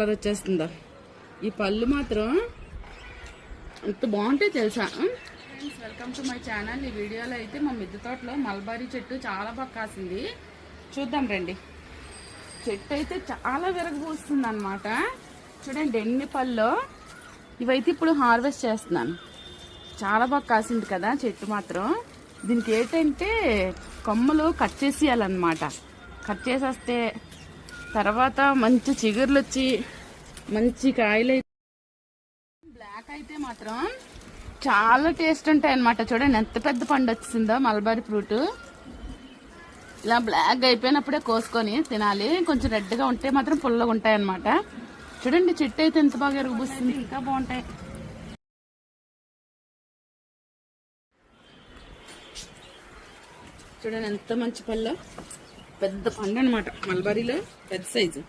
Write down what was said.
Colour వచ్చేస్తుందో. ఈ పళ్ళు మాత్రం ఎంత బాగుంటాయి తెలుసా. Friends, welcome to my channel. ఈ వీడియోలో అయితే మా మిద్దె తోటలో మల్బరీ చెట్టు చాలా బాగా కాసింది. చూద్దాం రండి. చెట్టు అయితే చాలా విరగబూస్తుంది అనమాట. చూడండి ఎన్ని పళ్ళు. ఇవైతే ఇప్పుడు హార్వెస్ట్ చేస్తున్నాను. చాలా బాగా కాసింది కదా చెట్టు మాత్రం. దీనికి ఏంటంటే కొమ్మలు కట్ చేసేయాలన్నమాట. కట్ చేసేస్తే తర్వాత మంచి చిగుర్లు వచ్చి మంచి కాయలు అయితే బ్లాక్ అయితే మాత్రం చాలా టేస్ట్ ఉంటాయి అన్నమాట. చూడండి ఎంత పెద్ద పండు వచ్చిందో మల్బరీ ఫ్రూట్. ఇలా బ్లాక్ అయిపోయినప్పుడే కోసుకొని తినాలి. కొంచెం రెడ్గా ఉంటే మాత్రం పుల్లగా ఉంటాయి అన్నమాట. చూడండి చెట్టు అయితే ఎంత బాగా ఎరుగుబూస్తుంది. ఇంకా బాగుంటాయి. చూడండి ఎంత మంచి పళ్ళు. పెద్ద పండు అనమాట మల్బరీలో, పెద్ద సైజు.